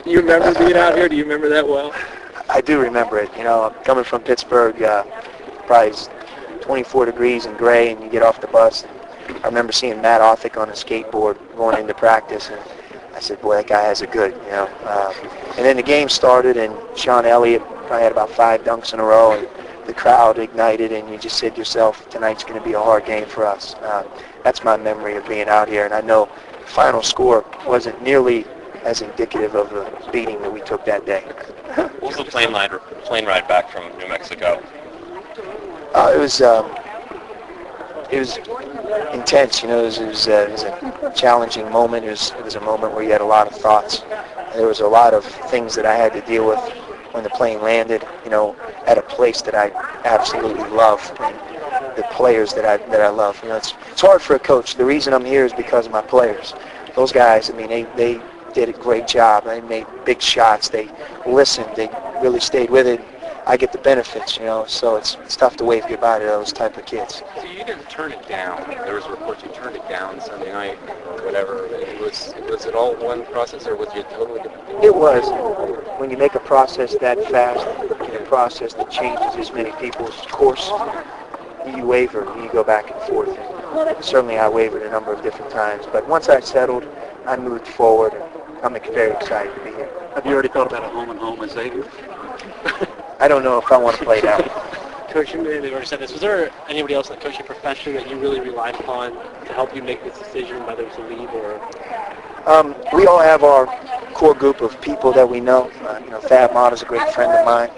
You remember being out here? Do you remember that well? I do remember it. You know, coming from Pittsburgh, probably it's 24 degrees and gray, and you get off the bus. I remember seeing Matt Othick on a skateboard going into practice, and I said, boy, that guy has it good, you know. And then the game started, and Sean Elliott probably had about 5 dunks in a row, and the crowd ignited, and you just said to yourself, tonight's going to be a hard game for us. That's my memory of being out here, and I know the final score wasn't nearly as indicative of the beating that we took that day. What was the plane ride back from New Mexico? It was intense. You know, it was a challenging moment. It was a moment where you had a lot of thoughts. There was a lot of things that I had to deal with when the plane landed. You know, at a place that I absolutely love, and the players that I love. You know, it's hard for a coach. The reason I'm here is because of my players. Those guys, I mean, they did a great job. They made big shots. They listened. They really stayed with it. I get the benefits, you know, so it's tough to wave goodbye to those type of kids. So you didn't turn it down. There was reports you turned it down Sunday night or whatever. Was it all one process, or was it totally different? It was. When you make a process that fast, a process that changes as many people's course, you waver and you go back and forth. And certainly I wavered a number of different times, but once I settled, I moved forward, and I'm very excited to be here. Have you already thought about a home and home as Xavier? I don't know if I want to play that. Coach, you may have already said this. Was there anybody else in the coaching profession that you really relied upon to help you make this decision, whether it was to leave or? We all have our core group of people that we know. You know, Fab Motta's a great friend of mine.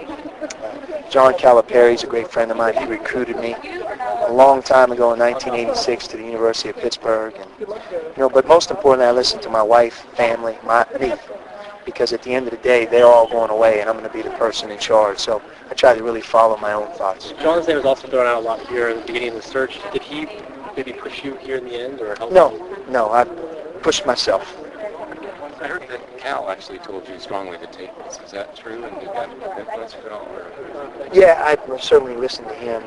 John Calipari's a great friend of mine. He recruited me a long time ago in 1986 to the University of Pittsburgh. And, you know, but most importantly, I listen to my wife, family, me. Because at the end of the day, they're all going away, and I'm going to be the person in charge. So I try to really follow my own thoughts. John's name was also thrown out a lot here at the beginning of the search. Did he maybe push you here in the end, or help you? No, I pushed myself. I heard that Cal actually told you strongly to take this. Is that true? And did that influence you at all? Or? Yeah, I certainly listened to him.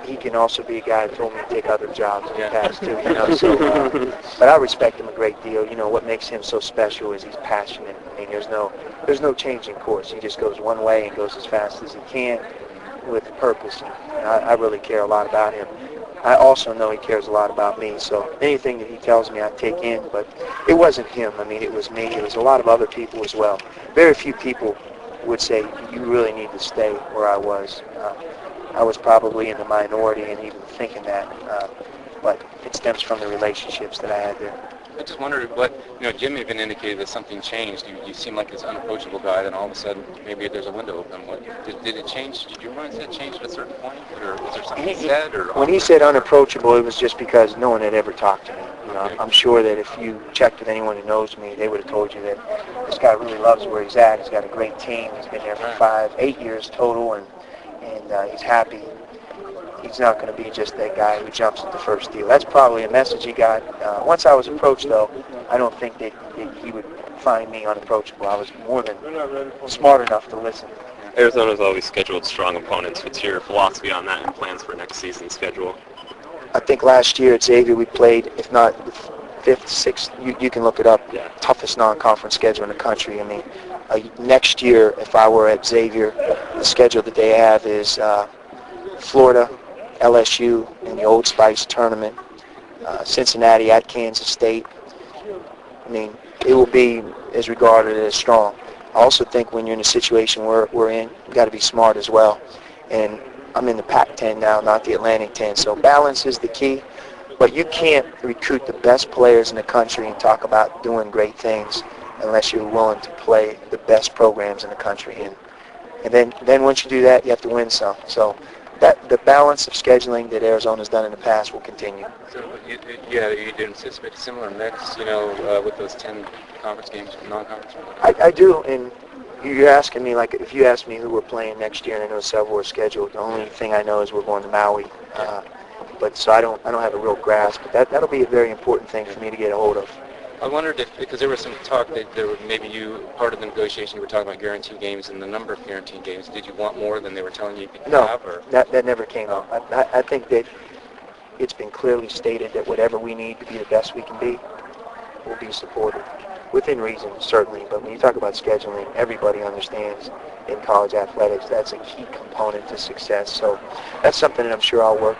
He can also be a guy that told me to take other jobs in the past too. You know, so, but I respect him a great deal. You know, what makes him so special is he's passionate. I mean, there's no changing course. He just goes one way and goes as fast as he can with purpose. And I really care a lot about him. I also know he cares a lot about me, so anything that he tells me I take in, but it wasn't him. I mean, it was me. It was a lot of other people as well. Very few people would say, you really need to stay where I was. I was probably in the minority in even thinking that, but it stems from the relationships that I had there. I just wondered Jim even indicated that something changed. You seem like this unapproachable guy, then all of a sudden maybe there's a window open. Did it change? Did your mindset change at a certain point? Or was there something he said? Or when he said unapproachable, it was just because no one had ever talked to me. You know, I'm sure that if you checked with anyone who knows me, they would have told you that this guy really loves where he's at. He's got a great team. He's been there for 8 years total, and he's happy. He's not going to be just that guy who jumps at the first deal. That's probably a message he got. Once I was approached, though, I don't think that he would find me unapproachable. I was more than smart enough to listen. Arizona's always scheduled strong opponents. What's your philosophy on that and plans for next season's schedule? I think last year at Xavier we played, if not the 5th, 6th, you can look it up, toughest non-conference schedule in the country. I mean, next year, if I were at Xavier, the schedule that they have is Florida, LSU in the Old Spice tournament, Cincinnati at Kansas State. I mean, it will be as regarded as strong. I also think when you're in a situation we're in, you've got to be smart as well. And I'm in the Pac-10 now, not the Atlantic 10, so balance is the key. But you can't recruit the best players in the country and talk about doing great things unless you're willing to play the best programs in the country. And then once you do that, you have to win some. So that the balance of scheduling that Arizona's done in the past will continue. So you do anticipate a similar mix, with those 10 conference games, non-conference? I do, and you're asking me, like, if you ask me who we're playing next year, and I know several are scheduled, the only thing I know is we're going to Maui. But so I don't have a real grasp, but that'll be a very important thing for me to get a hold of. I wondered if, because there was some talk that there were maybe part of the negotiation, you were talking about guaranteed games and the number of guaranteed games. Did you want more than they were telling you could have? Or? That never came up. I think that it's been clearly stated that whatever we need to be the best we can be will be supported. within reason, certainly. But when you talk about scheduling, everybody understands in college athletics that's a key component to success. So that's something that I'm sure I'll work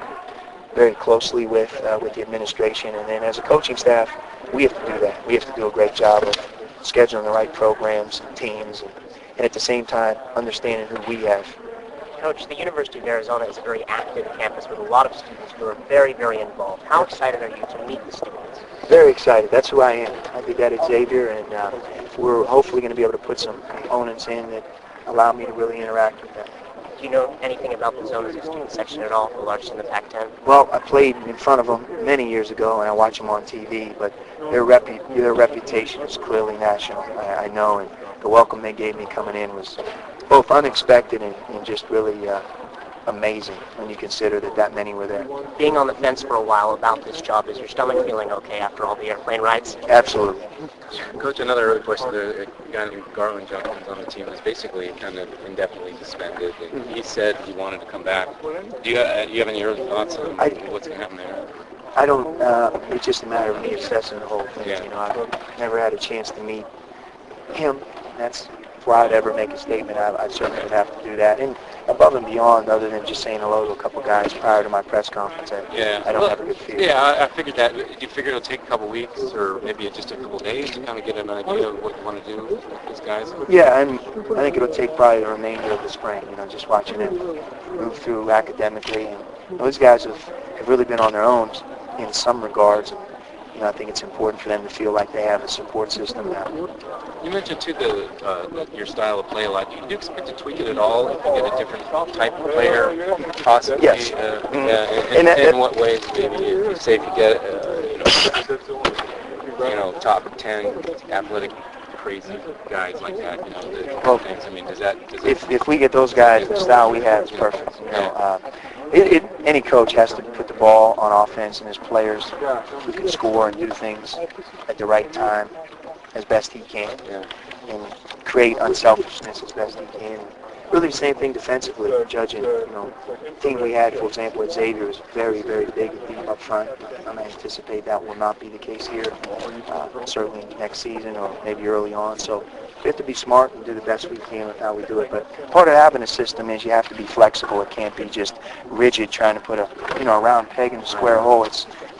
very closely with the administration. And then as a coaching staff, we have to do that. We have to do a great job of scheduling the right programs and teams, and at the same time understanding who we have. Coach, the University of Arizona is a very active campus with a lot of students who are very, very involved. How excited are you to meet the students? Very excited. That's who I am. I did that at Xavier, and we're hopefully going to be able to put some components in that allow me to really interact with them. Do you know anything about the Zone as a student section at all, the largest in the Pac-10? Well, I played in front of them many years ago, and I watch them on TV, but their reputation is clearly national, I know, and the welcome they gave me coming in was both unexpected and just really amazing when you consider that many were there. Being on the fence for a while about this job, is your stomach feeling okay after all the airplane rides? Absolutely. Coach, another early question. A guy named Garland Junkins on the team was basically kind of indefinitely suspended, and he said he wanted to come back. Do you have any early thoughts on what's going to happen there? I don't, it's just a matter of me assessing the whole thing. Yeah. You know, I've never had a chance to meet him. That's before I'd ever make a statement. I certainly would have to do that. And above and beyond, other than just saying hello to a couple guys prior to my press conference, I don't have a good feeling. Yeah, I figured that. Do you figure it'll take a couple weeks or maybe just a couple days to kind of get an idea of what you want to do with these guys? Yeah, and I think it'll take probably the remainder of the spring, you know, just watching them move through academically. And those guys have really been on their own in some regards. And, you know, I think it's important for them to feel like they have a support system now. You mentioned, too, your style of play a lot. Do you expect to tweak it at all if you get a different type of player, possibly? Yes. In what ways, maybe, if you say if you get, top 10 athletic, crazy guys like that, things. I mean, does that... If we get those guys, the style we have is perfect. You know, any coach has to put the ball on offense, and his players who can score and do things at the right time as best he can, and create unselfishness as best he can. Really the same thing defensively, judging, the team we had, for example, at Xavier was very, very big and deep up front. I anticipate that will not be the case here, certainly next season or maybe early on. So we have to be smart and do the best we can with how we do it. But part of having a system is you have to be flexible. It can't be just rigid, trying to put a round peg in a square hole.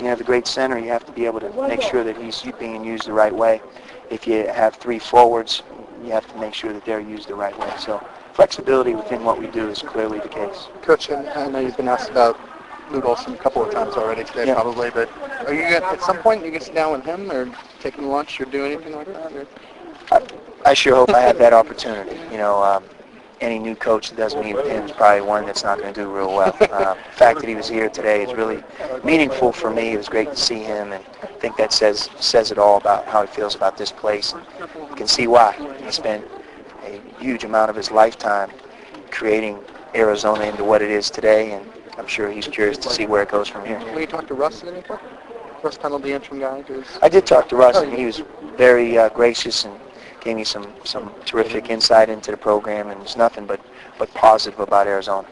You have a great center. You have to be able to make sure that he's being used the right way. If you have three forwards, you have to make sure that they're used the right way. So flexibility within what we do is clearly the case. Coach, I know you've been asked about Luke Olson a couple of times already today, probably, but are you going to, at some point, you get to sit down with him or take him to lunch or do anything like that? Or? I sure hope I have that opportunity. Any new coach that doesn't meet with him is probably one that's not going to do real well. The fact that he was here today is really meaningful for me. It was great to see him, and I think that says it all about how he feels about this place. And you can see why. He spent a huge amount of his lifetime creating Arizona into what it is today, and I'm sure he's curious to see where it goes from here. Will you talk to Russ at any point? Russ Pendle, the interim guy? I did talk to Russ, and he was very gracious and gave me some terrific insight into the program, and there's nothing but positive about Arizona.